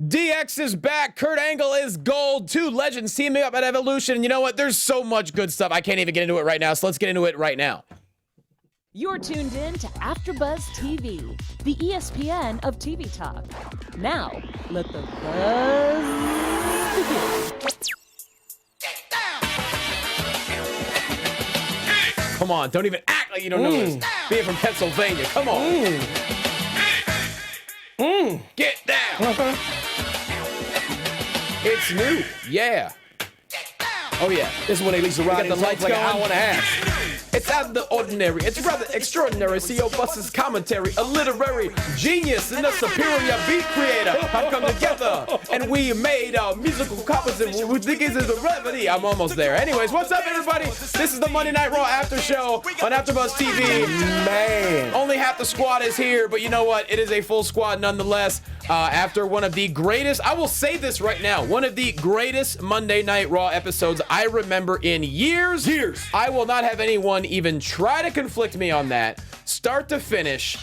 DX is back. Kurt Angle is gold. Two legends teaming up at Evolution. And you know what? There's so much good stuff. I can't even get into it right now, so let's get into it right now. You're tuned in to AfterBuzz TV, the ESPN of TV talk. Now, let the buzz begin. Come on, don't even act like you don't know this. Being from Pennsylvania, come on. Get down. It's new, yeah. Oh yeah. This is when they least arrive. The lights like going. an hour and a half. It's out of the ordinary. It's rather extraordinary. CEO Bus's commentary, a literary genius and a superior beat creator have come together, and we made a musical composition. We think it's a remedy. I'm almost there. Anyways, what's up, everybody? This is the Monday Night Raw after show on AfterBuzz TV. Man, only half the squad is here, but you know what? It is a full squad nonetheless. After one of the greatest, I will say this right now, one of the greatest Monday Night Raw episodes I remember in years. I will not have anyone even try to conflict me on that. Start to finish.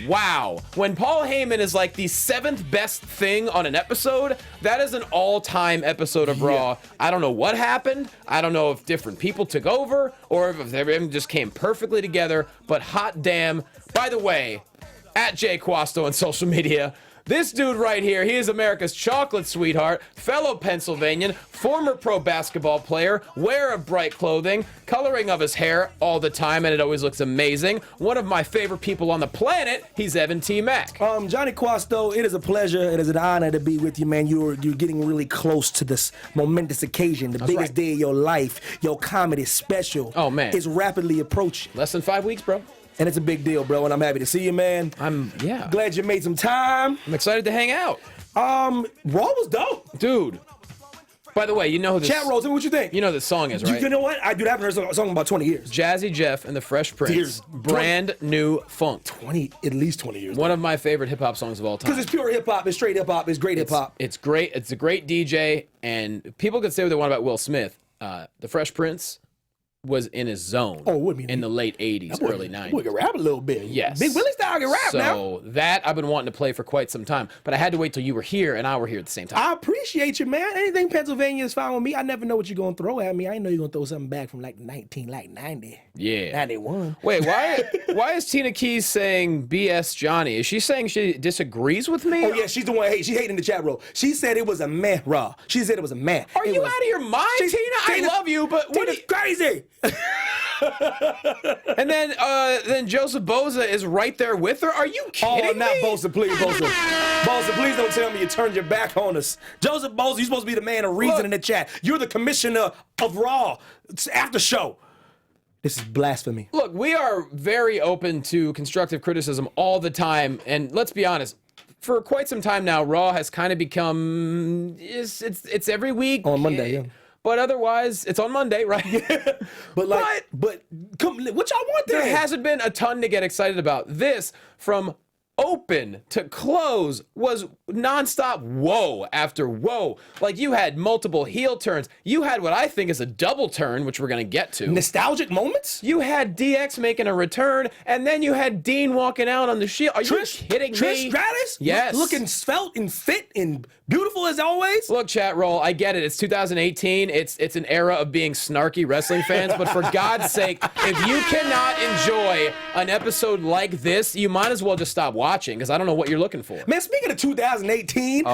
Wow. When Paul Heyman is like the 7th best thing on an episode, that is an all-time episode of Raw. I don't know what happened. I don't know if different people took over or if everything just came perfectly together, but hot damn. By the way, at Loquasto on social media, this dude right here, he is America's chocolate sweetheart, fellow Pennsylvanian, former pro basketball player, wearer of bright clothing, coloring of his hair all the time, and it always looks amazing. One of my favorite people on the planet, he's Evan T. Mack. Jonny Quasto, it is a pleasure. It is an honor to be with you, man. You're getting really close to this momentous occasion, the biggest day of your life. Your comedy special is rapidly approaching. Less than 5 weeks, bro. And it's a big deal, bro, and I'm happy to see you, man. I'm glad you made some time. I'm excited to hang out. Raw was dope. Dude. By the way, you know who this... Chat rolls, what you think? You know this song is, right? You know what? I haven't heard a song in about 20 years. Jazzy Jeff and the Fresh Prince. Brand new funk. At least 20 years. One of my favorite hip-hop songs of all time. Because it's pure hip-hop. It's straight hip-hop. It's great hip-hop. It's great. It's a great DJ, and people could say what they want about Will Smith. The Fresh Prince was in his zone in the late 80s, early 90s. We can rap a little bit. Yes. Big Willie style can rap now. So that I've been wanting to play for quite some time, but I had to wait till you were here and I were here at the same time. I appreciate you, man. Anything Pennsylvania is fine with me. I never know what you're going to throw at me. I know you're going to throw something back from like 90. Yeah. 91. Wait, why is Tina Keys saying BS Johnny? Is she saying she disagrees with me? Oh, yeah, she's the one she hated in the chat roll. She said it was a meh Raw. She said it was a meh. Are you out of your mind, Tina? I love you, but what Tina's crazy. And then Joseph Boza is right there with her. Are you kidding me? Not Boza, please, Boza. Boza, please don't tell me you turned your back on us. Joseph Boza, you're supposed to be the man of reason in the chat. You're the commissioner of Raw. It's after show. This is blasphemy. Look, we are very open to constructive criticism all the time, and let's be honest. For quite some time now, Raw has kind of become it's every week on Monday. Yeah. But otherwise, it's on Monday, right? but come, what y'all want there? There hasn't been a ton to get excited about. This, from open to close, was nonstop whoa after whoa. Like, you had multiple heel turns. You had what I think is a double turn, which we're going to get to. Nostalgic moments? You had DX making a return, and then you had Dean walking out on the Shield. Are you kidding me? Trish Stratus? Yes. Looking svelte and fit and beautiful as always. Look, chat roll, I get it. It's 2018. It's an era of being snarky wrestling fans, but for God's sake, if you cannot enjoy an episode like this, you might as well just stop watching, because I don't know what you're looking for. Man, speaking of 2018,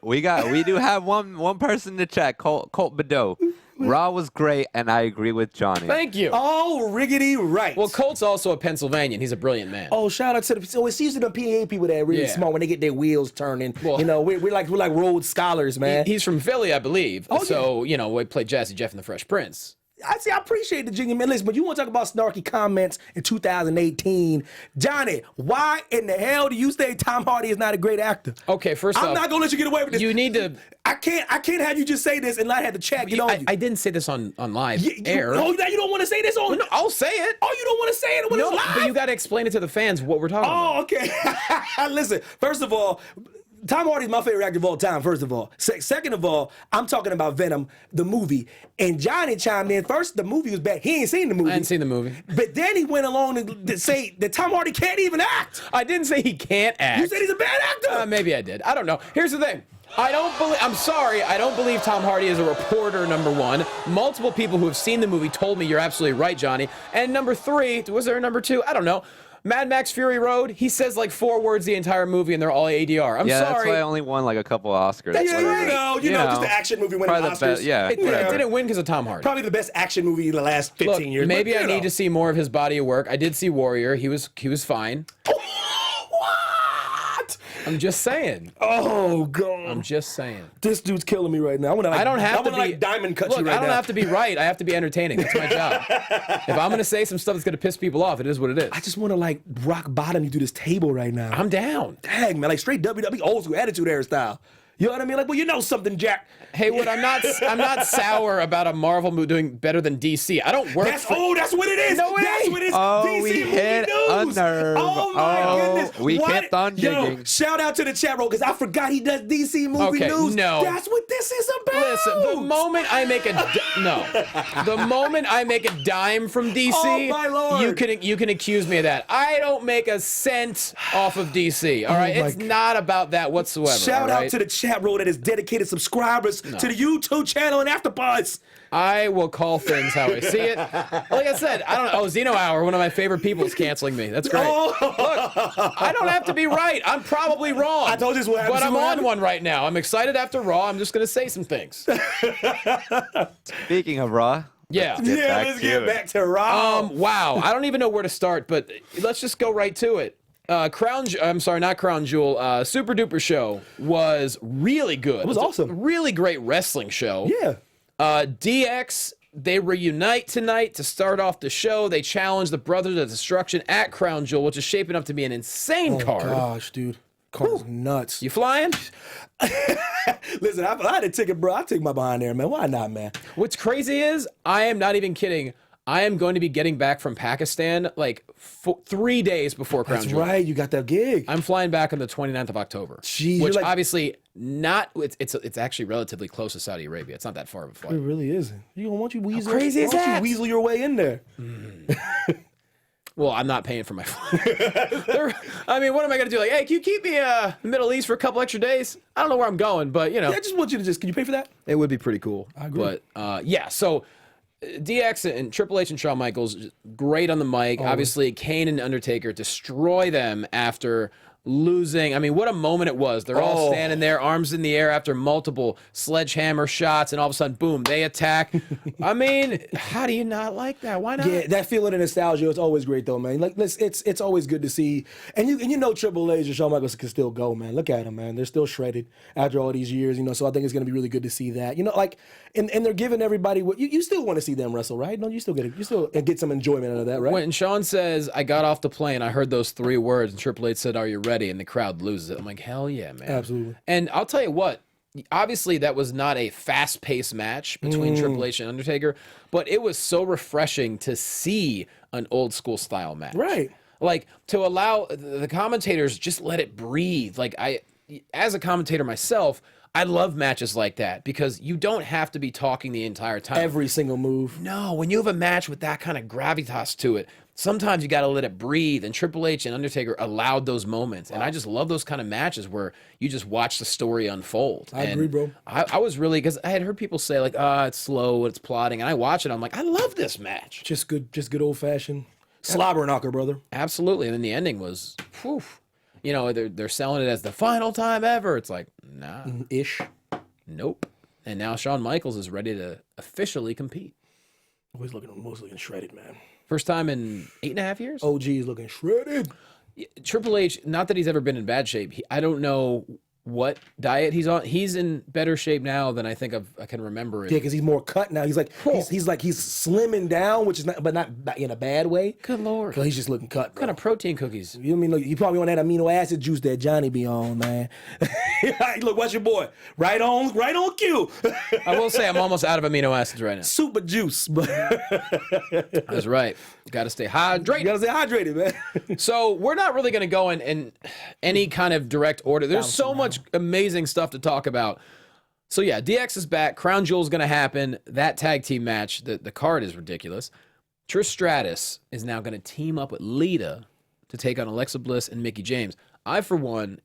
we do have one person in the chat, Colt Badeau. Raw was great, and I agree with Jonny. Thank you. Oh, riggedy right. Well, Colt's also a Pennsylvanian. He's a brilliant man. Oh, shout out to the. So it's usually the PA people that are really smart when they get their wheels turning. Well, you know, we're like Rhodes scholars, man. He's from Philly, I believe. Oh, so you know, we played Jazzy Jeff and the Fresh Prince. I appreciate the genuine list, but you want to talk about snarky comments in 2018. Jonny, why in the hell do you say Tom Hardy is not a great actor? Okay, first off, I'm not gonna let you get away with this. You need to. I can't have you just say this and not have the chat get on you. I didn't say this on live air. Oh, now you don't want to say this on? No, I'll say it. Oh, you don't want to say it when it's live? But you got to explain it to the fans what we're talking about. Oh, okay. Listen, first of all, Tom Hardy's my favorite actor of all time, first of all. Second of all, I'm talking about Venom, the movie. And Jonny chimed in. First, the movie was bad. He ain't seen the movie. I hadn't seen the movie. But then he went along to say that Tom Hardy can't even act. I didn't say he can't act. You said he's a bad actor. Maybe I did. I don't know. Here's the thing. I'm sorry, I don't believe Tom Hardy is a reporter, number one. Multiple people who have seen the movie told me you're absolutely right, Johnny. And number three, was there a number two? I don't know. Mad Max Fury Road, he says like 4 words the entire movie and they're all ADR. I'm sorry. That's why I only won like a couple Oscars. You know, just the action movie winning Oscars. It didn't win because of Tom Hardy. Probably the best action movie in the last 15 years. Maybe I need to see more of his body of work. I did see Warrior. He was fine. What? I'm just saying. Oh, God. I'm just saying. This dude's killing me right now. I don't have to be diamond cut you right now. I don't have to be right. I have to be entertaining. That's my job. If I'm going to say some stuff that's going to piss people off, it is what it is. I just want to like rock bottom you through this table right now. I'm down. Dang, man, like straight WWE old school attitude hairstyle. You know what I mean? Like, well, you know something, Jack. Haywood, I'm not sour about a Marvel movie doing better than DC. I don't work. That's what it is. No, that's what it is. Oh, DC we movie hit news. a nerve. Oh my goodness. We kept on digging. Yo, shout out to the chat room because I forgot he does DC movie news. No. That's what this is about. Listen, the moment I make a dime from DC, oh my Lord, you can accuse me of that. I don't make a cent off of DC. All right, it's not about that whatsoever. Shout out to the chat room that is dedicated subscribers to the YouTube channel and AfterBuzz. I will call things how I see it. Like I said, I don't know. Oh, Zeno Hour, one of my favorite people, is canceling me. That's great. Look, I don't have to be right. I'm probably wrong. I told you this what happened. But I'm on one right now. I'm excited after Raw. I'm just going to say some things. Speaking of Raw. Let's get back to Raw. Wow. I don't even know where to start, but let's just go right to it. Not Crown Jewel. Super Duper Show was really good. It was awesome. Really great wrestling show. Yeah. DX, they reunite tonight to start off the show. They challenge the Brothers of Destruction at Crown Jewel, which is shaping up to be an insane card. Oh, gosh, dude. Card's nuts. You flying? Listen, I had a ticket, bro. I'll take my behind there, man. Why not, man? What's crazy is, I am not even kidding. I am going to be getting back from Pakistan like 3 days before Crown Jewel. That's right. You got that gig. I'm flying back on the 29th of October. Jeez, which obviously not. It's actually relatively close to Saudi Arabia. It's not that far of a flight. It really isn't. You don't want you weasel. Crazy is that? You weasel your way in there. Well, I'm not paying for my flight. I mean, what am I going to do? Like, hey, can you keep me in the Middle East for a couple extra days? I don't know where I'm going, but you know. Yeah, I just want you to can you pay for that? It would be pretty cool. I agree. But yeah, so DX and Triple H and Shawn Michaels, great on the mic. Obviously, Kane and Undertaker destroy them after losing. I mean, what a moment it was. They're all standing there, arms in the air after multiple sledgehammer shots, and all of a sudden, boom, they attack. I mean, how do you not like that? Why not? Yeah, that feeling of nostalgia is always great, though, man. Like, it's always good to see. And you know Triple H and Shawn Michaels can still go, man. Look at them, man. They're still shredded after all these years, you know, so I think it's going to be really good to see that. You know, like, and they're giving everybody what you still want to see them wrestle, right? No, you still get some enjoyment out of that, right? When Shawn says, I got off the plane, I heard those 3 words, and Triple H said, are you ready? And the crowd loses it. I'm like, hell yeah, man. Absolutely. And I'll tell you what, obviously that was not a fast-paced match between Triple H and Undertaker, but it was so refreshing to see an old-school style match. Right. Like, to allow the commentators just let it breathe. Like, as a commentator myself, I love matches like that because you don't have to be talking the entire time. Every single move. No, when you have a match with that kind of gravitas to it, sometimes you got to let it breathe. And Triple H and Undertaker allowed those moments. And I just love those kind of matches where you just watch the story unfold. I agree, bro. I was really, because I had heard people say, like, it's slow, it's plotting. And I watch it, I'm like, I love this match. Just good old-fashioned slobber knocker, brother. Absolutely. And then the ending was, whew. You know, they're selling it as the final time ever. It's like, nah. Ish. Nope. And now Shawn Michaels is ready to officially compete. Always looking shredded, man. First time in 8.5 years? OG is looking shredded. Triple H, not that he's ever been in bad shape. I don't know what diet he's on. He's in better shape now than I think I can remember. Yeah, because he's more cut now. He's like he's slimming down, which is not in a bad way. Good Lord. Because he's just looking cut, bro. What kind of protein cookies? You know what I mean? Look, you probably on that amino acid juice that Johnny be on, man. Look, watch your boy. Right on cue. I will say I'm almost out of amino acids right now. Super juice. That's right. You got to stay hydrated. You got to stay hydrated, man. So we're not really going to go in any kind of direct order. There's so much amazing stuff to talk about. So yeah, DX is back. Crown Jewel is going to happen. That tag team match, the card is ridiculous. Trish Stratus is now going to team up with Lita to take on Alexa Bliss and Mickie James. I, for one,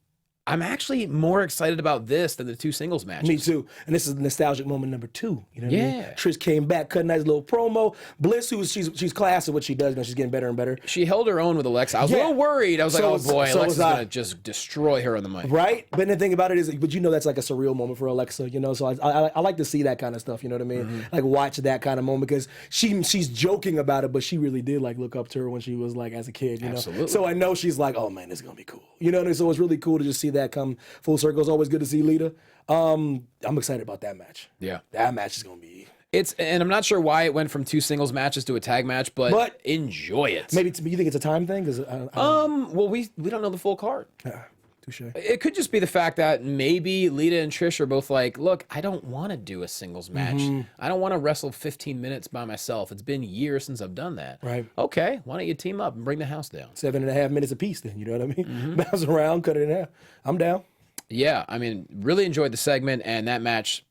I'm actually more excited about this than the 2 singles matches. Me too. And this is nostalgic moment number 2. You know what I mean? Yeah. Trish came back, cut a nice little promo. Bliss, she's class at what she does, she's getting better and better. She held her own with Alexa. I was a little worried. I was like, oh boy, Alexa's going to just destroy her on the mic. Right? But the thing about it is, but that's like a surreal moment for Alexa, so I like to see that kind of stuff, you know what I mean? Like watch that kind of moment because she's joking about it, but she really did like look up to her when she was like as a kid, you Absolutely. know? So I know she's like, oh man, this is going to be cool. You know what I mean? So it's really cool to just see that come full circle. It's always good to see Lita. I'm excited about that match. Yeah. That match is going to be... And I'm not sure why it went from 2 singles matches to a tag match, but enjoy it. Maybe you think it's a time thing? Well, we don't know the full card. Touche. It could just be the fact that maybe Lita and Trish are both like, look, I don't want to do a singles match. I don't want to wrestle 15 minutes by myself. It's been years since I've done that. Right. Okay, why don't you team up and bring the house down? 7.5 minutes apiece then, you know what I mean? Bounce around, cut it in half. I'm down. Yeah, I mean, really enjoyed the segment, and that match,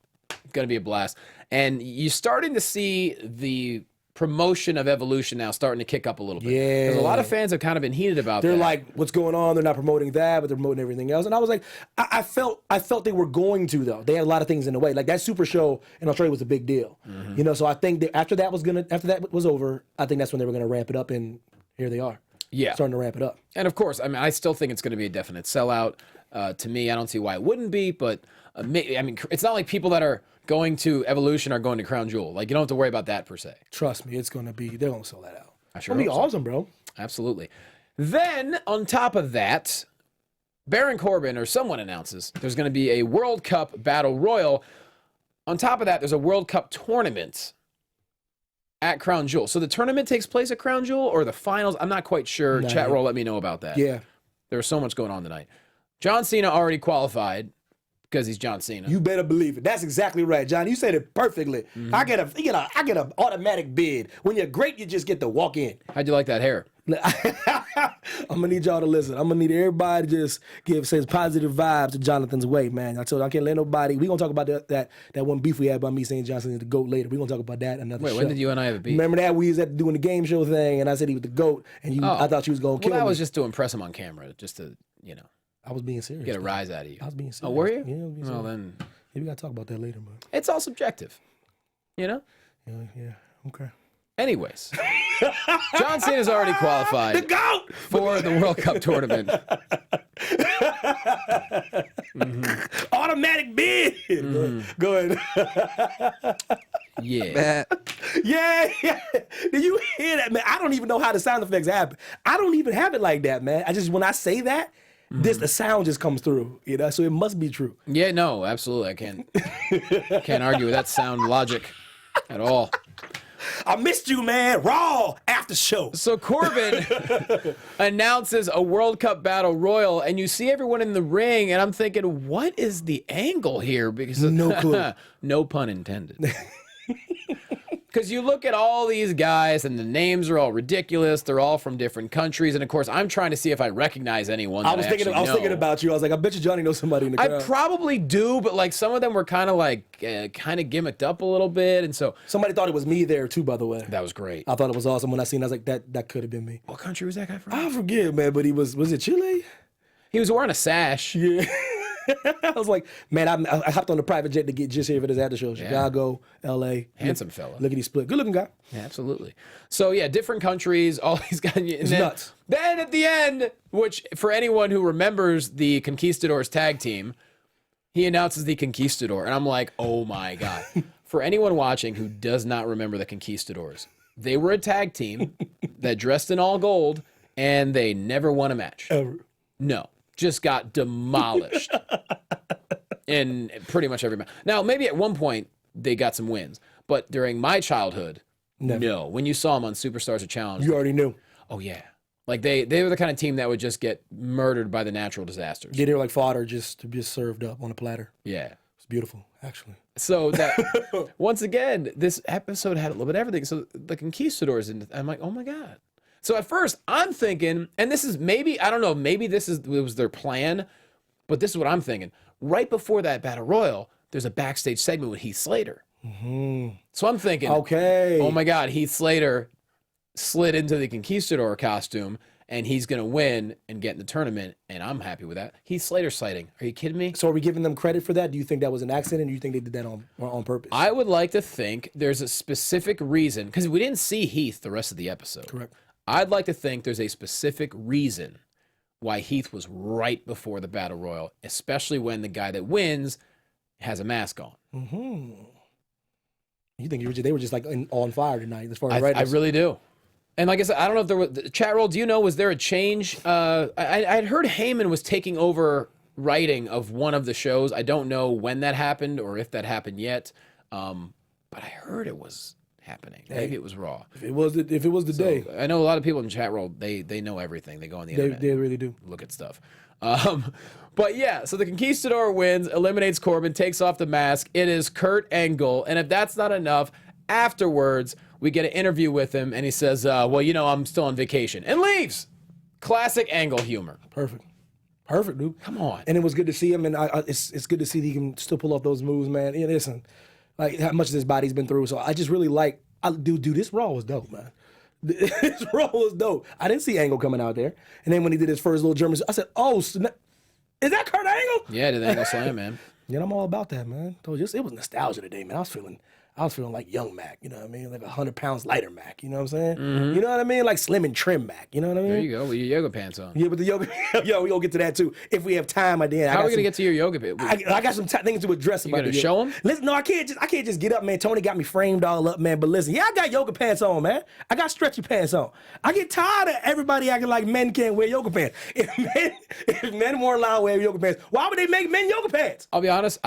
going to be a blast. And you're starting to see the promotion of Evolution now starting to kick up a little bit. Yeah. Because a lot of fans have kind of been heated about that. They're like, what's going on? They're not promoting that, but they're promoting everything else. And I was like, I felt they were going to, though. They had a lot of things in the way. Like that Super Show in Australia was a big deal. So I think that after that was over, I think that's when they were going to ramp it up, and here they are. Yeah. Starting to ramp it up. And of course, I mean, I still think it's going to be a definite sellout. To me, I don't see why it wouldn't be, but I mean, it's not like people that are going to Evolution are going to Crown Jewel. Like, you don't have to worry about that per se. Trust me, they're going to sell that out. I sure It'll be hope so. awesome, bro. Absolutely. Then, on top of that, Baron Corbin or someone announces there's going to be a World Cup Battle Royal. On top of that, there's a World Cup tournament at Crown Jewel. So the tournament takes place at Crown Jewel or the finals? I'm not quite sure. Nah, Chat yeah. roll, let me know about that. Yeah. There's so much going on tonight. John Cena already qualified because he's John Cena. You better believe it. That's exactly right, John. You said it perfectly. I get a automatic bid. When you're great, you just get to walk in. How'd you like that hair? I'm gonna need y'all to listen. I'm gonna need everybody to just say positive vibes to Jonathan's way, man. I told you I can't let nobody. We gonna talk about that one beef we had about me saying Johnson is the GOAT later. We gonna talk about that another Wait, show. when did you and I have a beef? Remember that we was at doing the game show thing, and I said he was the GOAT, and I thought you was gonna kill me. Well, that was just to impress him on camera, just to, I was being serious. get a rise out of you. I was being serious. Oh, were you? Yeah, I was being Well, serious. then Maybe we gotta talk about that later, man. it's all subjective, Yeah, okay. Anyways, John Cena's already qualified The GOAT! for the World Cup tournament. Automatic bid. Go ahead. Yeah. Man, Yeah. Did you hear that, man? I don't even know how the sound effects happen. I don't even have it like that, man. When I say that, the sound just comes through, so it must be true. Yeah, no, absolutely. I can't argue with that sound logic at all. I missed you, man. Raw after show. So Corbin announces a World Cup Battle Royal, and you see everyone in the ring, and I'm thinking, what is the angle here? Because No clue. No pun intended. Because you look at all these guys, and the names are all ridiculous. They're all from different countries, and of course, I'm trying to see if I recognize anyone. I was thinking about you. I was like, I bet you Johnny knows somebody in the crowd. I probably do, but like some of them were kind of gimmicked up a little bit, and so Somebody thought it was me there too, by the way. that was great. I thought it was awesome when I seen it. I was like, that could have been me. What country was that guy from? I forget, man, but was it Chile? He was wearing a sash. Yeah. I was like, man, I hopped on the private jet to get just here for this after show. Chicago, L.A. Handsome fella. Look at these split. Good looking guy. Yeah, absolutely. So yeah, different countries, all these guys. It's nuts. Then at the end, which for anyone who remembers the Conquistadors tag team, he announces the Conquistador, and I'm like, oh my god. For anyone watching who does not remember the Conquistadors, they were a tag team that dressed in all gold, and they never won a match. Ever. No, just got demolished in pretty much every match. Now, maybe at one point they got some wins, but during my childhood, no. When you saw them on Superstars or Challenge, You already knew. oh yeah, like they were the kind of team that would just get murdered by the natural disasters. Yeah, they were like fodder just to be served up on a platter. Yeah. It's beautiful, actually. So that once again, this episode had a little bit of everything. So the Conquistadors, and I'm like, oh my god. So at first I'm thinking, and this is maybe, I don't know, maybe it was their plan, but this is what I'm thinking. Right before that Battle Royal, there's a backstage segment with Heath Slater. So I'm thinking, Okay. oh my god, Heath Slater slid into the Conquistador costume, and he's going to win and get in the tournament, and I'm happy with that. Heath Slater sighting. Are you kidding me? So are we giving them credit for that? Do you think that was an accident, or do you think they did that on purpose? I would like to think there's a specific reason, because we didn't see Heath the rest of the episode. Correct. I'd like to think there's a specific reason why Heath was right before the Battle Royal, especially when the guy that wins has a mask on. Mm-hmm. You think they were just like on fire tonight as far as I writers? really do. And like I said, I don't know if there was chat roll. Do you know, was there a change? I'd heard Heyman was taking over writing of one of the shows. I don't know when that happened or if that happened yet. But I heard it was happening. Maybe it was Raw. If it was the day, I know a lot of people in chat roll. They know everything. They go on the internet. they really do. Look at stuff. But yeah, so the Conquistador wins, eliminates Corbin, takes off the mask. It is Kurt Angle. And if that's not enough, afterwards, we get an interview with him, and he says, well, I'm still on vacation, and leaves. Classic Angle humor. Perfect, dude. Come on. And it was good to see him, and it's good to see that he can still pull off those moves, man. Yeah, listen, like how much this body's been through. So I just really dude, this Raw was dope, man. This Raw was dope. I didn't see Angle coming out there, and then when he did his first little German, I said, oh, is that Kurt Angle? Yeah, did the Angle Slam, man. Yeah, I'm all about that, man. Told you, it was nostalgia today, man. I was feeling like young Mac, you know what I mean? Like 100 pounds lighter Mac, you know what I'm saying? Mm-hmm. You know what I mean? Like slim and trim Mac, you know what I mean? There you go, with your yoga pants on. Yeah, but the yoga, we gonna get to that too. If we have time at the end. How are we gonna get to your yoga pants? I got some things to address about gonna show them? Listen, no, I can't just get up, man. Tony got me framed all up, man. But listen, I got yoga pants on, man. I got stretchy pants on. I get tired of everybody acting like men can't wear yoga pants. If men weren't allowed to wear yoga pants, why would they make men yoga pants? I'll be honest,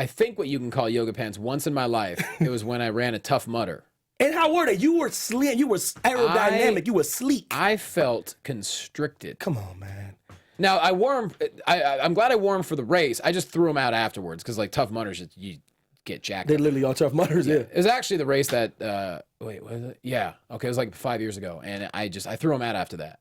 I think what you can call yoga pants once in my life. It was when I ran a Tough Mudder. And how were they? You were slim. You were aerodynamic. You were sleek. I felt constricted. Come on, man. Now, I wore them. I'm glad I wore them for the race. I just threw them out afterwards because, like, Tough Mudders, you get jacked They up. literally are Tough Mudders, yeah. It was actually the race that, wait, was it? Yeah. Okay, it was like 5 years ago. And I threw them out after that.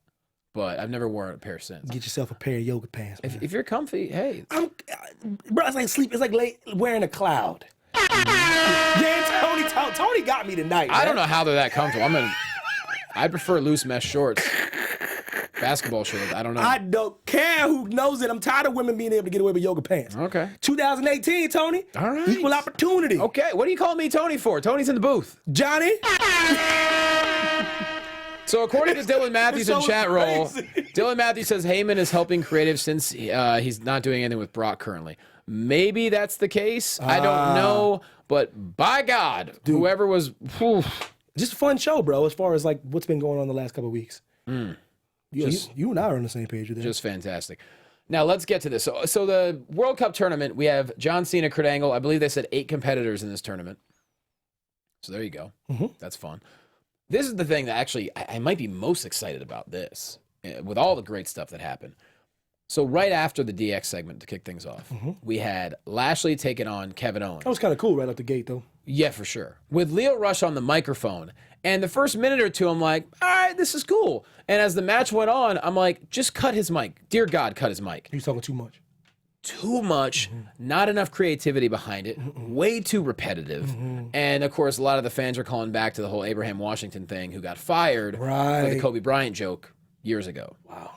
But I've never worn a pair since. Get yourself a pair of yoga pants, man. If you're comfy, hey. Bro, it's like sleep. It's like wearing a cloud. Yeah, Tony got me tonight. I don't know how they're that comfortable. I prefer loose mesh shorts. Basketball shorts. I don't know. I don't care who knows it. I'm tired of women being able to get away with yoga pants. Okay. 2018, Tony. All right. Equal opportunity. Okay. What are you calling me Tony for? Tony's in the booth. Johnny. So according to Dylan Matthews in chat roll, Dylan Matthews says Heyman is helping creative since he's not doing anything with Brock currently. Maybe that's the case. I don't know. But by God, dude, whoever was... Whew. Just a fun show, bro, as far as like what's been going on the last couple of weeks. You and I are on the same page with that. Just fantastic. Now, let's get to this. So the World Cup tournament, we have John Cena, Kurt Angle. I believe they said 8 competitors in this tournament. So there you go. Mm-hmm. That's fun. This is the thing that actually I might be most excited about this, with all the great stuff that happened. So right after the DX segment, to kick things off, we had Lashley taking on Kevin Owens. That was kind of cool right out the gate, though. Yeah, for sure. With Leo Rush on the microphone. And the first minute or two, I'm like, all right, this is cool. And as the match went on, I'm like, just cut his mic. Dear God, cut his mic. He's talking too much. Too much, not enough creativity behind it, way too repetitive. And of course, a lot of the fans are calling back to the whole Abraham Washington thing, who got fired for the Kobe Bryant joke years ago. Wow.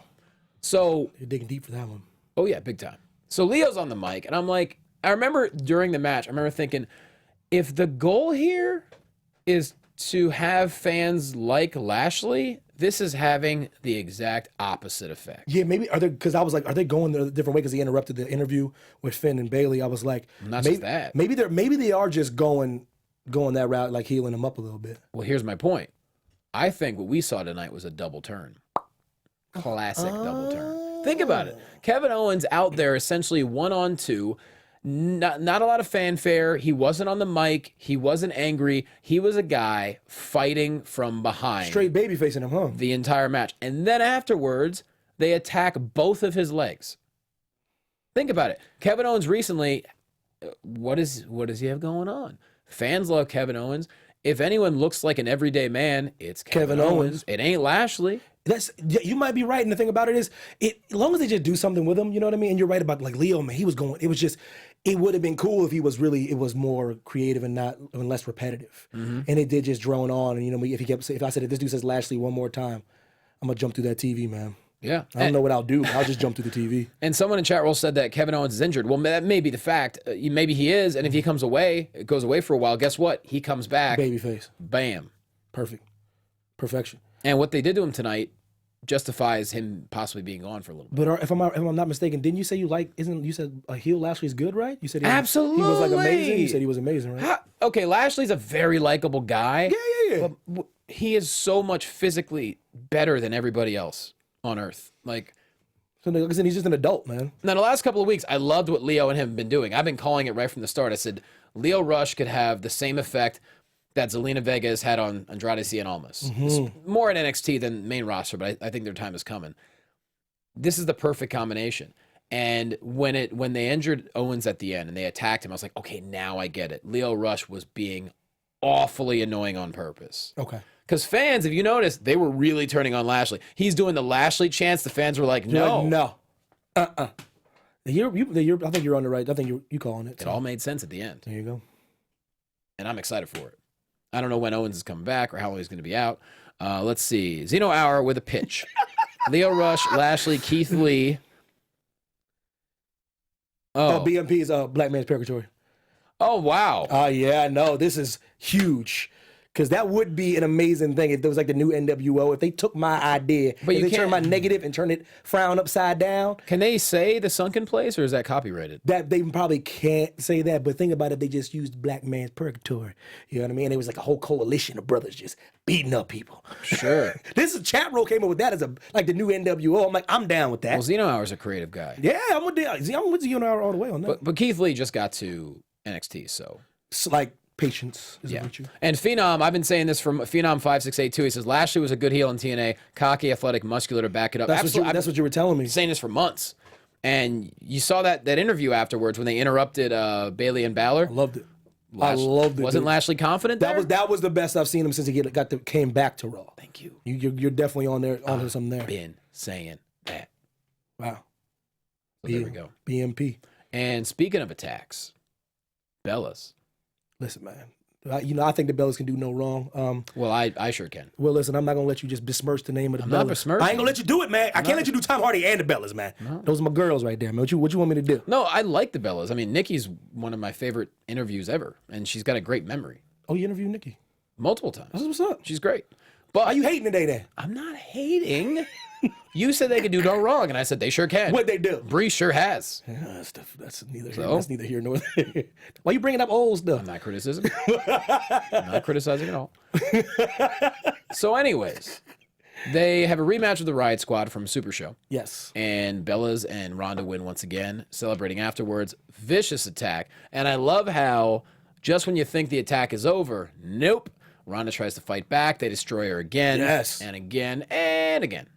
So you're digging deep for that one. Oh yeah, big time. So Leo's on the mic, and I'm like, I remember during the match, I remember thinking, if the goal here is to have fans like Lashley, this is having the exact opposite effect. Yeah, maybe because I was like, are they going a different way? Because he interrupted the interview with Finn and Bailey. I was like, not just that. Maybe they are just going that route, like healing him up a little bit. Well, here's my point. I think what we saw tonight was a double turn. Classic double turn. Think about it. Kevin Owens out there essentially 1-on-2. Not a lot of fanfare. He wasn't on the mic. He wasn't angry. He was a guy fighting from behind. Straight baby facing him, huh? The entire match. And then afterwards, they attack both of his legs. Think about it. Kevin Owens recently, what does he have going on? Fans love Kevin Owens. If anyone looks like an everyday man, it's Kevin Owens. It ain't Lashley. You might be right. And the thing about it is, as long as they just do something with him, you know what I mean? And you're right about like Leo, man. He was going. It would have been cool if he was it was more creative and less repetitive. And it did just drone on. And if I said if this dude says Lashley one more time, I'm gonna jump through that TV, man. Yeah. I don't know what I'll do. I'll just jump through the TV. And someone in chat roll said that Kevin Owens is injured. Well, that may be the fact. Maybe he is, and if he goes away for a while, guess what? He comes back. Babyface. Bam. Perfect. Perfection. And what they did to him tonight justifies him possibly being gone for a little bit. But if I'm not mistaken, didn't you say you said a heel Lashley is good, right? You said Absolutely. He was like amazing. You said he was amazing, right? Okay, Lashley's a very likable guy. Yeah. But he is so much physically better than everybody else on Earth. Like, So like I said, he's just an adult, man. now the last couple of weeks, I loved what Leo and him have been doing. I've been calling it right from the start. I said Leo Rush could have the same effect that Zelina Vega has had on Andrade Cien Almas. It's more in NXT than main roster, but I think their time is coming. This is the perfect combination. And when they injured Owens at the end and they attacked him, I was like, okay, now I get it. Leo Rush was being awfully annoying on purpose. Okay. Because fans, if you notice, they were really turning on Lashley. He's doing the Lashley chants. The fans were like, no. No. I think you're on the right. I think you calling it. It all made sense at the end. There you go. And I'm excited for it. I don't know when Owens is coming back or how long he's going to be out. Let's see. Zeno Hour with a pitch. Leo Rush, Lashley, Keith Lee. BMP is Black Man's Purgatory. Oh, wow. Yeah, I know. This is huge. Because that would be an amazing thing if there was like the new NWO. If they took my idea, But if you they turned my can't- negative and turned it frown upside down, Can they say the sunken place or is that copyrighted? that they probably can't say that. But think about it, they just used Black Man's Purgatory. You know what I mean? It was like a whole coalition of brothers just beating up people. Sure. This is chat roll came up with that as like the new NWO. I'm like, I'm down with that. Well, Zeno Hour's a creative guy. Yeah, I'm with Zeno all the way on that. But Keith Lee just got to NXT, so. It's like patience is a Yeah. virtue. And Phenom, I've been saying this from Phenom5682. He says Lashley was a good heel in TNA, cocky, athletic, muscular to back it up. That's Absolutely. what you were telling me. I've been saying this for months. And you saw that interview afterwards when they interrupted Bailey and Balor. I loved it. I loved it. Wasn't dude. Lashley confident there? That was the best I've seen him since he came back to Raw. Thank you. You're definitely on there on something there. Been saying that. Wow. So there we go. BMP. And speaking of attacks, Bellas. Listen, man. I think the Bellas can do no wrong. Well, I sure can. Well, listen, I'm not gonna let you just besmirch the name of the I'm Bellas. not besmirching. I ain't gonna let you do it, man. I can't let you do Tom Hardy and the Bellas, man. Those are my girls right there, man. What you want me to do? No, I like the Bellas. I mean, Nikki's one of my favorite interviews ever, and she's got a great memory. Oh, you interviewed Nikki. Multiple times. That's what's up. She's great. But Are you hating today, then? I'm not hating. You said they could do no wrong, and I said they sure can. What'd they do? Bree sure has. Yeah, that's neither So? here. That's neither here nor there. Why you bringing up old stuff? I'm not criticism. I'm not criticizing at all. So, anyways, they have a rematch with the Riot Squad from Super Show. Yes. And Bellas and Ronda win once again, celebrating afterwards. Vicious attack. And I love how just when you think the attack is over, nope. Ronda tries to fight back. They destroy her again. Yes. And again and again.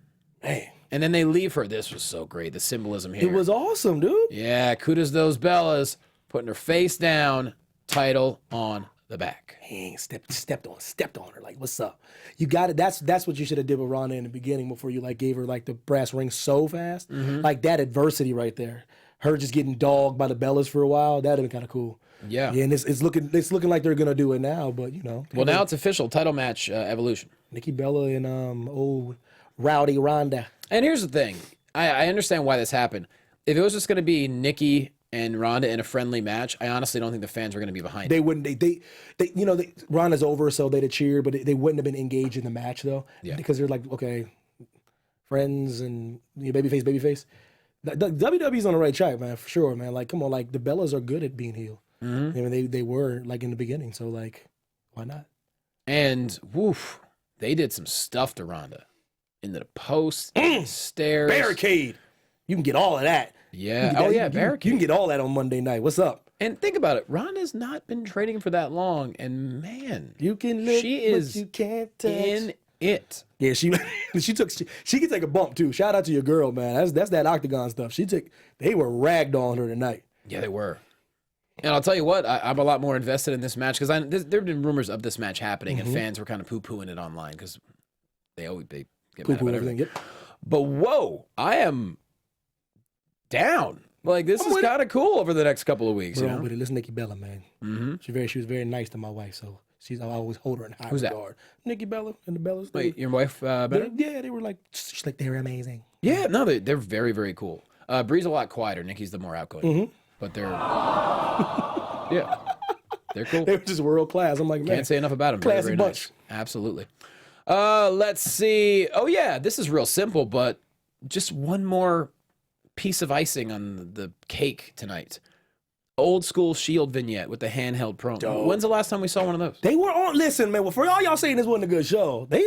Man, And then they leave her. This was so great. The symbolism here. it was awesome, dude. Yeah, kudos to those Bellas. Putting her face down. Title on the back. He ain't stepped on her. Like, what's up? You got it. That's what you should have did with Ronda in the beginning before you like gave her like the brass ring so fast. Like that adversity right there. Her just getting dogged by the Bellas for a while. That'd have been kind of cool. Yeah. Yeah, and it's looking like they're gonna do it now, but you know. Well, now it's official. Title match Evolution. Nikki Bella and old Rowdy Ronda. And here's the thing. I understand why this happened. If it was just going to be Nikki and Ronda in a friendly match, I honestly don't think the fans were going to be behind They it. wouldn't. Ronda's over, so they'd have cheered, but they wouldn't have been engaged in the match though. Yeah. Because they're like, okay, friends and babyface. The WWE's on the right track, man, for sure, man. Like, come on, like the Bellas are good at being heel. I mean, they were like in the beginning, so like, why not? And woof, they did some stuff to Ronda. Into the post, stairs. Barricade. You can get all of that. Yeah. Oh, yeah, barricade. You can get all that on Monday night. What's up? And think about it. Ronda's not been training for that long. And man, You can live, she but is you can't touch. in it. Yeah, she can take a bump too. Shout out to your girl, man. That's that octagon stuff. They were ragged on her tonight. Yeah, they were. And I'll tell you what, I'm a lot more invested in this match because there have been rumors of this match happening, and fans were kind of poo-pooing it online because they get mad Poo-poo about everything. everything. But whoa, I am down Like, this is kind of cool over the next couple of weeks. Bro, You know? with it. Listen, Nikki Bella, man. Mm-hmm. She was very nice to my wife, so I always hold her in high regard. Nikki Bella and the Bellas. Wait, your wife better? They were like, she's like, they're amazing. Yeah, no, they're very, very cool. Bree's a lot quieter. Nikki's the more outgoing. But they're, yeah, they're cool. They were just world class. I'm like, man. Can't say enough about them. Classy Very bunch. nice. Absolutely. Let's see. Oh, yeah, this is real simple, but just one more piece of icing on the cake tonight. Old school Shield vignette with the handheld promo. Dope. When's the last time we saw one of those? They were on. Listen, man. Well, for all y'all saying this wasn't a good show, they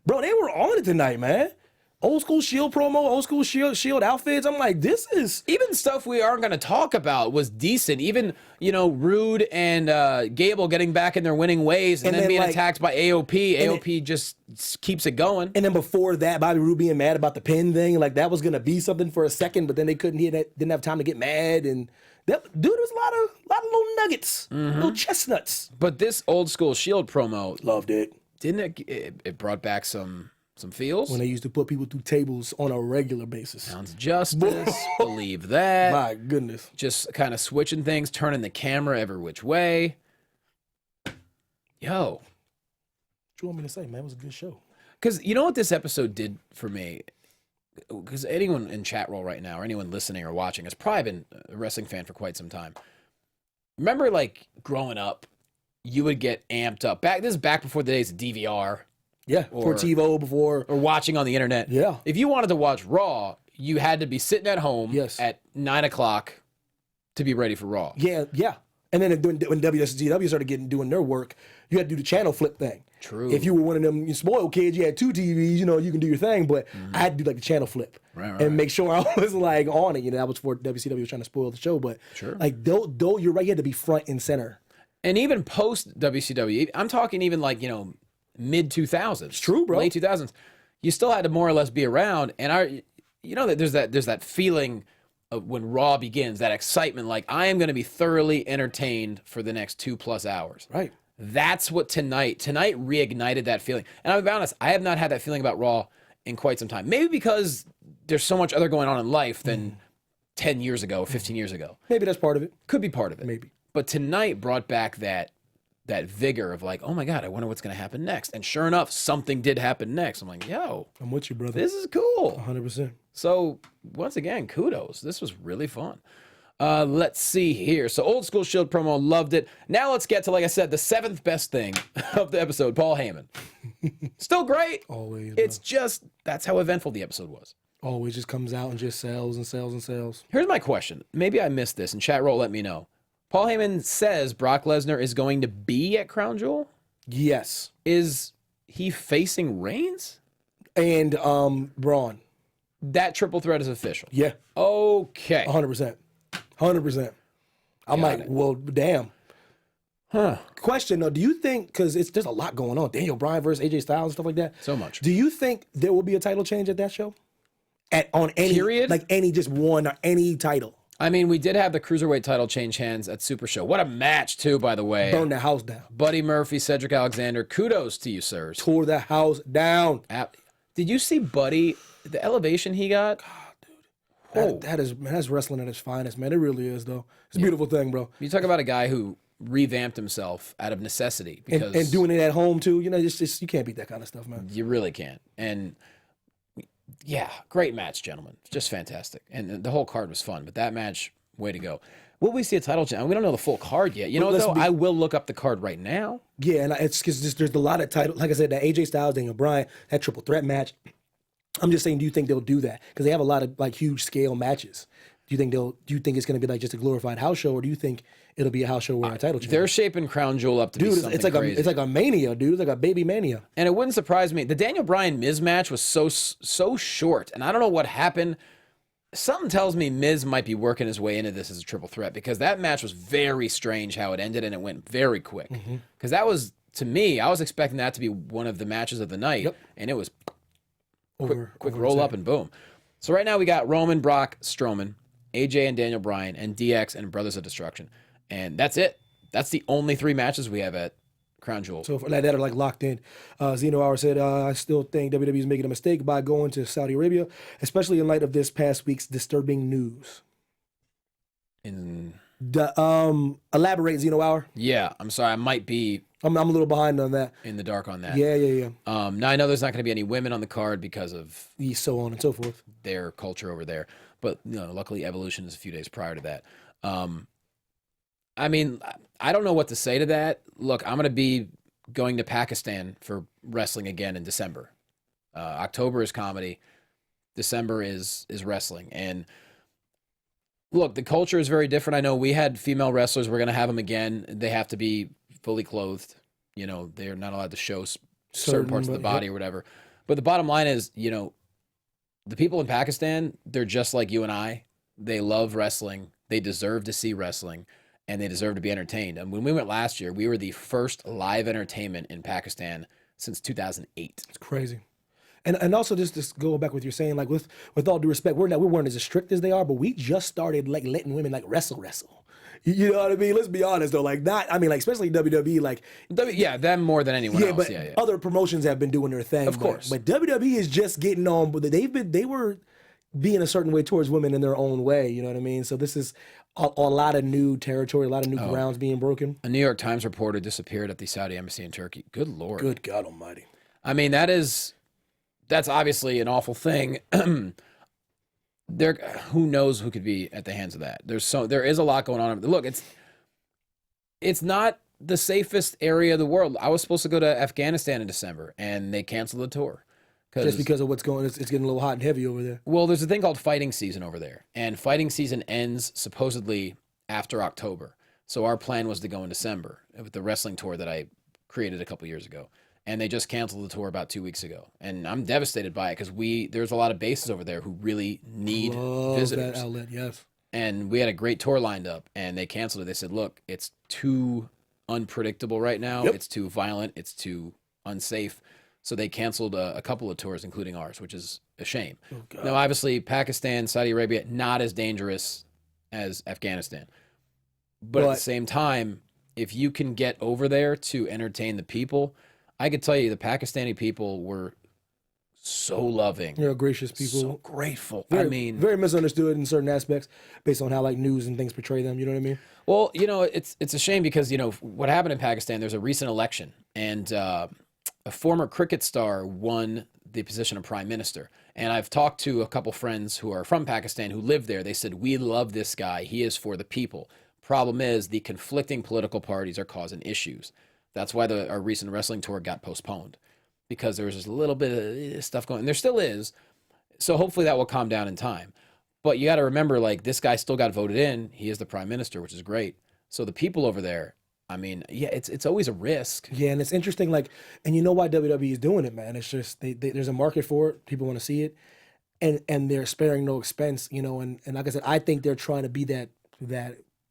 were on it tonight, man. Old school Shield promo, old school Shield outfits. I'm like, this is Even stuff we aren't going to talk about was decent. Even, Rude and Gable getting back in their winning ways and then being attacked by AOP. AOP just keeps it going. And then before that, Bobby Roode being mad about the pin thing, like that was gonna be something for a second, but then they didn't have time to get mad. And dude, there was a lot of little nuggets, little chestnuts. But this old school Shield promo, Loved it. didn't it brought back some feels? When they used to put people through tables on a regular basis. Sounds justice. Believe that. My goodness. Just kind of switching things, turning the camera every which way. Yo. What you want me to say, man? It was a good show. Because you know what this episode did for me? Because anyone in chat roll right now, or anyone listening or watching, has probably been a wrestling fan for quite some time. Remember, like, growing up, you would get amped up. This is back before the days of DVR. Yeah, Or- before TiVo, before. Or watching on the internet. Yeah. If you wanted to watch Raw, you had to be sitting at home at 9 o'clock to be ready for Raw. Yeah. And then when WCW started doing their work, you had to do the channel flip thing. True. If you were one of them spoiled kids, you had 2 TVs, you can do your thing, but I had to do like the channel flip and make sure I was like on it. That was before WCW was trying to spoil the show, but like though you're right, you had to be front and center. And even post WCW, I'm talking even like, mid 2000s. It's true, bro. Late 2000s. You still had to more or less be around. And that there's that feeling of when Raw begins, that excitement, like I am going to be thoroughly entertained for the next 2+ hours. Right. That's what tonight reignited that feeling. And I'll be honest, I have not had that feeling about Raw in quite some time. Maybe because there's so much other going on in life than 10 years ago, 15 years ago. Maybe that's part of it. Could be part of it. Maybe. But tonight brought back that vigor of like, oh my God, I wonder what's going to happen next. And sure enough, something did happen next. I'm like, yo, I'm with you, brother. this is cool. 100%. So once again, kudos. This was really fun. Let's see here. So old school Shield promo, loved it. Now let's get to, like I said, the 7th best thing of the episode, Paul Heyman. Still great. Always. It's just, that's how eventful the episode was. Always just comes out and just sells and sells and sells. Here's my question. Maybe I missed this, and chat roll, let me know. Paul Heyman says Brock Lesnar is going to be at Crown Jewel. Yes. Is he facing Reigns? And Braun. That triple threat is official. Yeah. Okay. 100%. 100%. I'm like, well, damn. Huh. Question though, do you think, because there's a lot going on, Daniel Bryan versus AJ Styles and stuff like that. So much. Do you think there will be a title change at that show? On any Period? Like any just one or any title. I mean, we did have the Cruiserweight title change hands at Super Show. What a match, too, by the way. Burn the house down. Buddy Murphy, Cedric Alexander, kudos to you, sirs. Tore the house down. Did you see Buddy, the elevation he got? God, dude. That's wrestling at its finest, man. It really is, though. It's a beautiful thing, bro. You talk about a guy who revamped himself out of necessity. Because And doing it at home, too. You can't beat that kind of stuff, man. You really can't. And yeah, great match, gentlemen. Just fantastic. And the whole card was fun, but that match, way to go. Will we see a title change? We don't know the full card yet. I will look up the card right now. Yeah, and it's because there's a lot of titles. Like I said, that AJ Styles, Daniel Bryan, that triple threat match. I'm just saying, do you think they'll do that? Because they have a lot of like huge scale matches. Do you think it's going to be like just a glorified house show, or do you think it'll be a house show where a title change? They're shaping Crown Jewel up to be something crazy. It's like a mania, dude. It's like a baby mania. And it wouldn't surprise me. The Daniel Bryan Miz match was so short, and I don't know what happened. Something tells me Miz might be working his way into this as a triple threat, because that match was very strange how it ended, and it went very quick. Because that was, to me, I was expecting that to be one of the matches of the night, and it was quick roll up and boom. So right now we got Roman, Brock, Strowman, AJ and Daniel Bryan, and DX and Brothers of Destruction. And that's it. That's the only 3 matches we have at Crown Jewel. So that are like locked in. Zeno Hour said, I still think WWE is making a mistake by going to Saudi Arabia, especially in light of this past week's disturbing news. Elaborate, Zeno Hour. Yeah, I'm sorry. I might be I'm a little behind on that. in the dark on that. Yeah. Now I know there's not going to be any women on the card because of So on and so forth. their culture over there. But luckily Evolution is a few days prior to that. I mean, I don't know what to say to that. Look, I'm going to be going to Pakistan for wrestling again in December. October is comedy. December is wrestling. And look, the culture is very different. I know we had female wrestlers. We're going to have them again. They have to be fully clothed. They're not allowed to show certain parts of the body or whatever. But the bottom line is, the people in Pakistan, they're just like you and I. They love wrestling. They deserve to see wrestling, and they deserve to be entertained. And when we went last year, we were the first live entertainment in Pakistan since 2008. It's crazy. And also just go back with what you're saying, like with all due respect, we weren't as strict as they are, but we just started like letting women like wrestle. You know what I mean? Let's be honest though, especially WWE, them more than anyone else. But Yeah. other promotions have been doing their thing, Of course. But WWE is just getting on. But they were being a certain way towards women in their own way. You know what I mean? So this is a lot of new territory, a lot of new grounds being broken. A New York Times reporter disappeared at the Saudi embassy in Turkey. Good Lord. Good God Almighty. I mean, that's obviously an awful thing. Who knows who could be at the hands of that? There is a lot going on. Look, it's not the safest area of the world. I was supposed to go to Afghanistan in December, and they canceled the tour. Just because of what's going on, it's getting a little hot and heavy over there. Well, there's a thing called fighting season over there, and fighting season ends supposedly after October. So our plan was to go in December with the wrestling tour that I created a couple years ago. And they just canceled the tour about 2 weeks ago. And I'm devastated by it because there's a lot of bases over there who really need visitors. That outlet, yes. And we had a great tour lined up, and they canceled it. They said, look, it's too unpredictable right now. Yep. It's too violent. It's too unsafe. So they canceled a couple of tours, including ours, which is a shame. Oh, now, obviously, Pakistan, Saudi Arabia, not as dangerous as Afghanistan. But at the same time, if you can get over there to entertain the people, I could tell you the Pakistani people were so loving. They're gracious people. So grateful. Very misunderstood in certain aspects based on how news and things portray them. You know what I mean? Well, it's a shame because, what happened in Pakistan, there's a recent election, and a former cricket star won the position of prime minister. And I've talked to a couple friends who are from Pakistan who live there. They said, we love this guy. He is for the people. Problem is, the conflicting political parties are causing issues. That's why our recent wrestling tour got postponed, because there was just a little bit of stuff going on. There still is. So hopefully that will calm down in time. But you got to remember, this guy still got voted in. He is the prime minister, which is great. So the people over there, it's always a risk. Yeah, and it's interesting, and you know why WWE is doing it, man. It's just there's a market for it. People want to see it. And they're sparing no expense, and like I said, I think they're trying to be that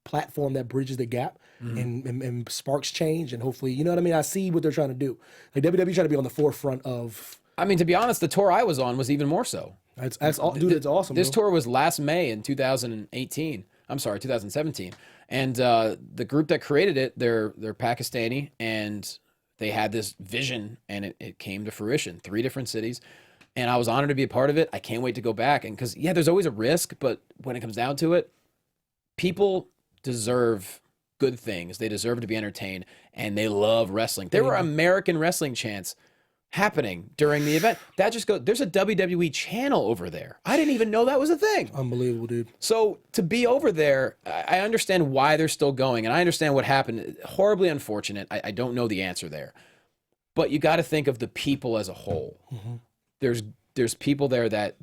platform that bridges the gap and sparks change, and hopefully, you know what I mean? I see what they're trying to do. WWE trying to be on the forefront of... to be honest, the tour I was on was even more so. That's awesome. This tour was last May in 2017. And the group that created it, they're Pakistani, and they had this vision, and it came to fruition. 3 different cities. And I was honored to be a part of it. I can't wait to go back. And because, there's always a risk, but when it comes down to it, people deserve good things. They deserve to be entertained, and they love wrestling. There were American wrestling chants happening during the event. That just goes, there's a WWE channel over there. I didn't even know that was a thing. Unbelievable, dude. So to be over there, I understand why they're still going, and I understand what happened. Horribly unfortunate. I don't know the answer there. But you got to think of the people as a whole. Mm-hmm. There's people there that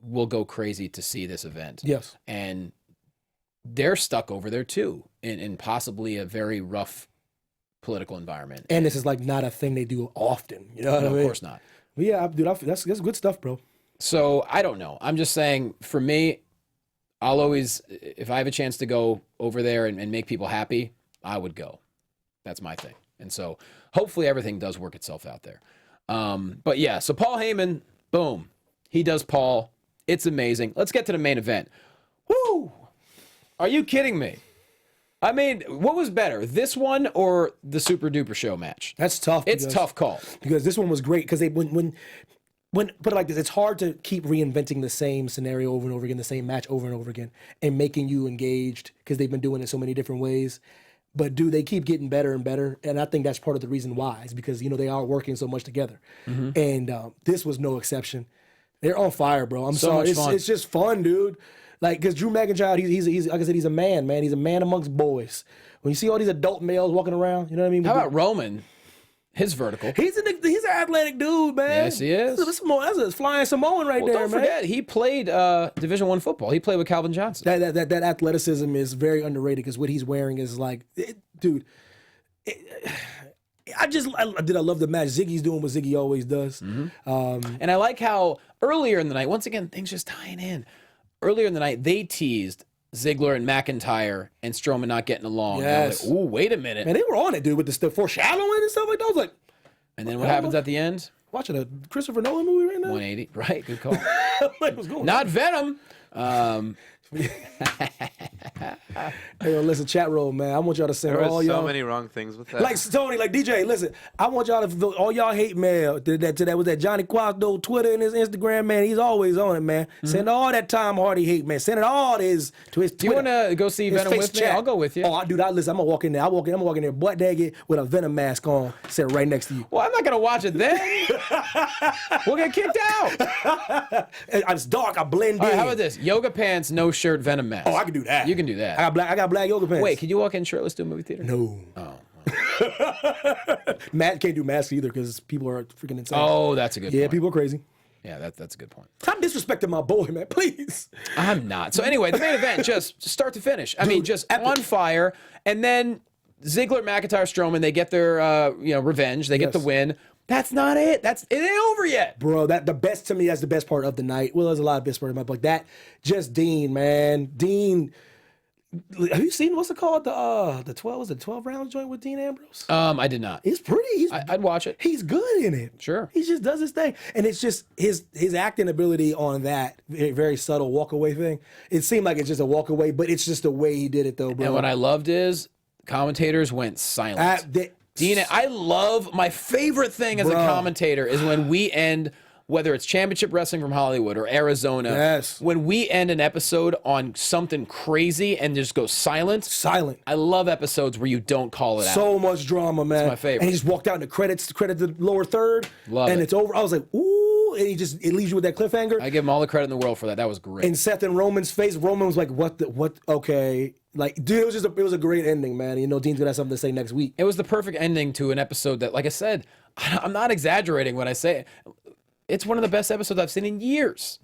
will go crazy to see this event. Yes. And they're stuck over there too, in possibly a very rough political environment. And this is not a thing they do often. You know what I mean? Of course not. But yeah, dude, that's good stuff, bro. So I don't know. I'm just saying, for me, I'll always, if I have a chance to go over there and make people happy, I would go. That's my thing. And so hopefully everything does work itself out there. But yeah, so Paul Heyman, boom. He does Paul. It's amazing. Let's get to the main event. Woo! Are you kidding me? What was better, this one or the Super Duper Show match? That's tough. It's a tough call. Because this one was great. Because when put it like this, it's hard to keep reinventing the same scenario over and over again, the same match over and over again, and making you engaged because they've been doing it so many different ways. But they keep getting better and better, and I think that's part of the reason why is because they are working so much together, and this was no exception. They're on fire, bro. I'm sorry, it's just fun, dude. Like, because Drew McIntyre, he's like I said, he's a man. He's a man amongst boys. When you see all these adult males walking around, you know what I mean? How about Roman? His vertical. He's an athletic dude, man. Yes, he is. That's a flying Samoan right there, don't man. forget, he played Division I football. He played with Calvin Johnson. That athleticism is very underrated because what he's wearing is like, dude. I love the match. Ziggy's doing what Ziggy always does. And I like how earlier in the night, once again, things just tying in. Earlier in the night, they teased Ziggler and McIntyre and Strowman not getting along. Yes. Like, ooh, wait a minute. Man, they were on it, dude, with the foreshadowing and stuff like that. I was like, and then what happens at the end? Watching a Christopher Nolan movie right now? 180. Right, good call. Like, what's going Not Venom. Hey, yo, listen, chat roll, man. I want y'all to send There all were y'all. so many wrong things with that. Like Tony, like DJ, listen. I want y'all to all y'all hate mail to that was that Johnny Quasdo Twitter and his Instagram, man. He's always on it, man. Send all that Tom Hardy hate, man. Send it all to his Twitter. Do you want to go see his Venom with me? chat. I'll go with you. Oh, listen. I'm gonna walk in there. I'm walking there butt naked with a Venom mask on, sit right next to you. Well, I'm not going to watch it then. We'll get kicked out. It's dark. I blend All in. right, how about this? Yoga pants, no shirt, Venom mask. Oh, I can do that. You can do that. I got black yoga pants. Wait, can you walk in shirtless to a movie theater? No. Oh. Matt can't do masks either because people are freaking insane. Oh, that's a good point. Yeah, people are crazy. Yeah, that's a good point. Stop disrespecting my boy, man, please. I'm not. So anyway, the main event, just start to finish. I mean, just epic. on fire. And then Ziggler, McIntyre, Strowman, they get their revenge. They get the win. That's not it. It ain't over yet. Bro, that's the best part of the night. Well, there's a lot of best part of the night, but that, just Dean, man. Dean, have you seen, what's it called? The 12 round joint with Dean Ambrose? I did not. It's pretty. I'd watch it. He's good in it. Sure. He just does his thing. And it's just his acting ability on that very subtle walk away thing. It seemed like it's just a walk away, but it's just the way he did it though, bro. And what I loved is commentators went silent. Dean, my favorite thing as a commentator is when we end, whether it's Championship Wrestling from Hollywood or Arizona, when we end an episode on something crazy and just go silent. Silent. I love episodes where you don't call it out. So much drama, man. It's my favorite. And he just walked out in the credit the lower third. Love and it. it's over. I was like, ooh, and it leaves you with that cliffhanger. I give him all the credit in the world for that. That was great. And Seth and Roman's face, Roman was like, what, okay. Like, dude, it was a great ending, man. You know, Dean's gonna have something to say next week. It was the perfect ending to an episode that, like I said, I'm not exaggerating when I say it. It's one of the best episodes I've seen in years.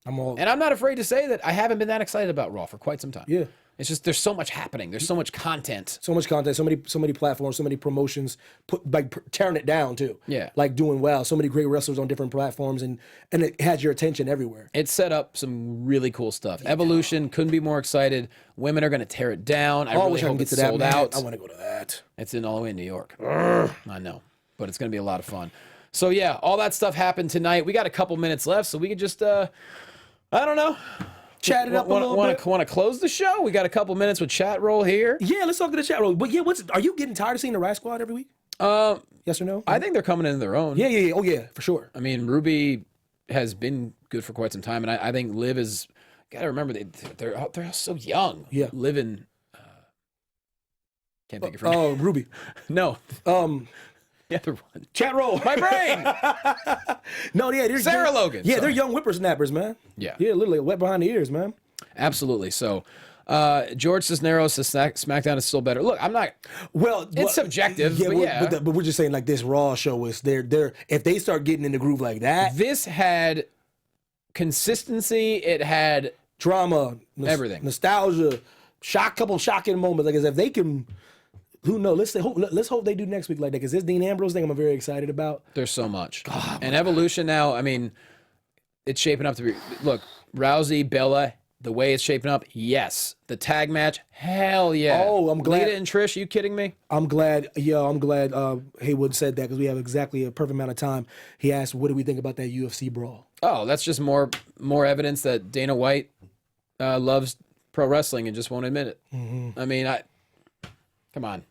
And I'm not afraid to say that I haven't been that excited about Raw for quite some time. Yeah. It's just there's so much happening. There's so much content. So much content, so many platforms, so many promotions, tearing it down too. Yeah. Like doing well. So many great wrestlers on different platforms, and it had your attention everywhere. It set up some really cool stuff. Evolution, couldn't be more excited. Women are going to tear it down. I really hope it's sold out. I want to go to that. It's in all the way in New York. I know, but it's going to be a lot of fun. So yeah, all that stuff happened tonight. We got a couple minutes left, so we could just, I don't know. Chat it up a little bit. Want to close the show? We got a couple minutes with chat roll here. Yeah, let's talk to the chat roll. But yeah, are you getting tired of seeing the Riot Squad every week? Yes or no? I think they're coming into their own. Yeah. Oh yeah, for sure. I mean, Ruby has been good for quite some time, and I think Liv is. Gotta remember they're so young. Yeah, Liv and can't think of her name. Oh, Ruby. No. The other one. Chat roll. My brain. No, yeah, they're Sarah Logan. Yeah, sorry. they're young whippersnappers, man. Yeah. Yeah, literally wet behind the ears, man. Absolutely. So, George Cisneros says SmackDown is still better. Look, I'm not. Well, it's subjective, but but we're just saying like this Raw show is they're if they start getting in the groove like that. This had consistency. It had drama, everything, nostalgia, couple shocking moments. Like as if they can. Who knows? Let's hope they do next week like that because this Dean Ambrose thing I'm very excited about. There's so much. And Evolution now, I mean, it's shaping up to be. Look, Rousey, Bella, the way it's shaping up, yes. The tag match, hell yeah. Oh, I'm glad. Lita and Trish, you kidding me? I'm glad. Yeah, I'm glad Haywood said that because we have exactly a perfect amount of time. He asked, "What do we think about that UFC brawl?" Oh, that's just more evidence that Dana White loves pro wrestling and just won't admit it. I mean, come on.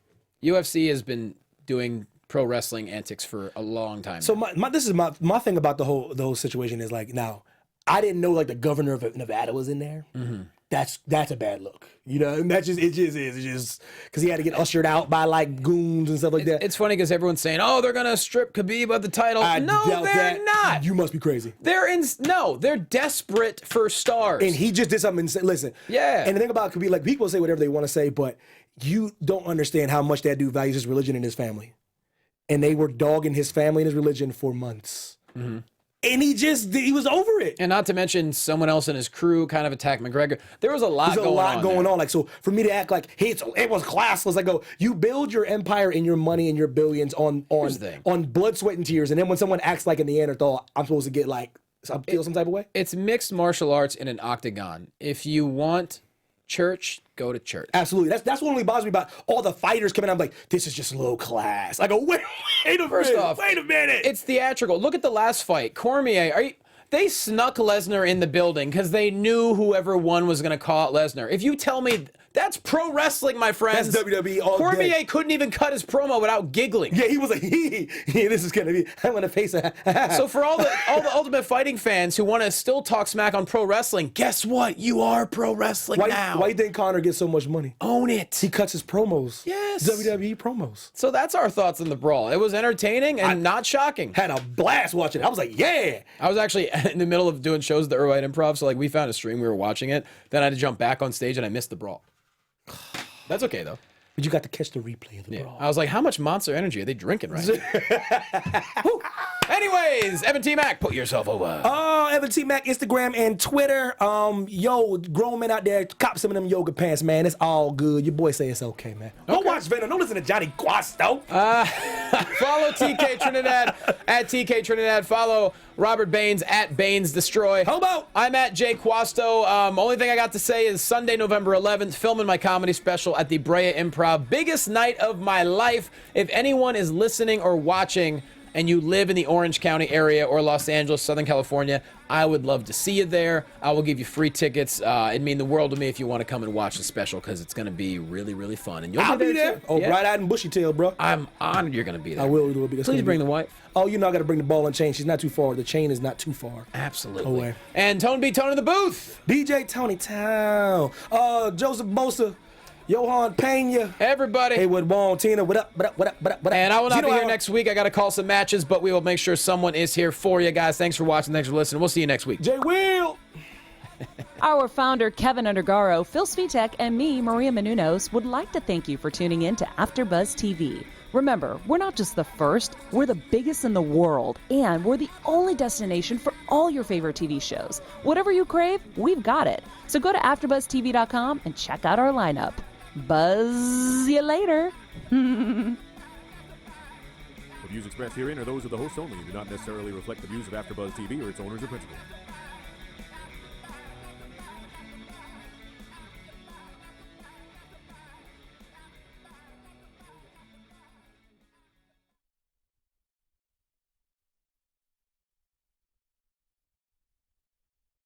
UFC has been doing pro wrestling antics for a long time. So this is my thing about the whole situation is like, now, I didn't know like the governor of Nevada was in there. Mm-hmm. That's a bad look, you know. And it just is. It's just because he had to get ushered out by like goons and stuff like that. It's funny because everyone's saying, "Oh, they're gonna strip Khabib of the title." No, they're not. You must be crazy. They're desperate for stars. And he just did something insane. Listen, yeah. And the thing about Khabib, like people say whatever they want to say, but you don't understand how much that dude values his religion and his family. And they were dogging his family and his religion for months. Mm-hmm. And he was over it. And not to mention someone else in his crew kind of attacked McGregor. There was a lot going on. Like, so for me to act like, hey, it was classless, I go, you build your empire and your money and your billions on blood, sweat, and tears. And then when someone acts like a Neanderthal, I'm supposed to get like, feel some type of way? It's mixed martial arts in an octagon. If you want church, go to church. Absolutely. That's what only bothers me about all the fighters coming out. I'm like, this is just low class. I go, wait a minute. It's theatrical. Look at the last fight. Cormier, they snuck Lesnar in the building because they knew whoever won was going to call out Lesnar. If you tell me that's pro wrestling, my friends. That's WWE all Cormier day. Couldn't even cut his promo without giggling. Yeah, he was like, this is going to be, I'm going to face a... So for all the Ultimate Fighting fans who want to still talk smack on pro wrestling, guess what? You are pro wrestling now. Why do you think Conor gets so much money? Own it. He cuts his promos. Yes. WWE promos. So that's our thoughts on the brawl. It was entertaining and not shocking. Had a blast watching it. I was like, yeah. I was actually in the middle of doing shows at the Irvine Improv, so like we found a stream, we were watching it. Then I had to jump back on stage and I missed the brawl. That's okay, though. But you got to catch the replay of the brawl. I was like, how much Monster Energy are they drinking right now? Anyways, Evan T. Mack, put yourself over. Oh, Evan T. Mack, Instagram and Twitter. Yo, grown men out there, cop some of them yoga pants, man. It's all good. Your boy say it's okay, man. Go watch Venom. Don't listen to Jonny Loquasto. Follow TK Trinidad at TK Trinidad. Follow Robert Baines at Baines Destroy. Hobo. I'm at Jay Quasto. Only thing I got to say is Sunday, November 11th, filming my comedy special at the Brea Improv. Biggest night of my life. If anyone is listening or watching and you live in the Orange County area or Los Angeles, Southern California, I would love to see you there. I will give you free tickets. It'd mean the world to me if you want to come and watch the special because it's going to be really, really fun. And I'll be there. Oh, yeah. Bright-eyed and bushy-tailed, bro. I'm honored you're going to be there. I will do it. Please bring the wife. Oh, you know I got to bring the ball and chain. She's not too far. The chain is not too far. Absolutely. Away. And Tone B. Tone in the booth. BJ Tony Town. Joseph Bosa. Johan Pena. Everybody. Haywood Wong, Tina, what up? And I will not be here next week. I got to call some matches, but we will make sure someone is here for you guys. Thanks for watching. Thanks for listening. We'll see you next week. Jay Will. Our founder, Kevin Undergaro, Phil Svitek, and me, Maria Menounos, would like to thank you for tuning in to AfterBuzz TV. Remember, we're not just the first, we're the biggest in the world, and we're the only destination for all your favorite TV shows. Whatever you crave, we've got it. So go to AfterBuzzTV.com and check out our lineup. Buzz you later. The views expressed herein are those of the hosts only and do not necessarily reflect the views of AfterBuzz TV or its owners or principals.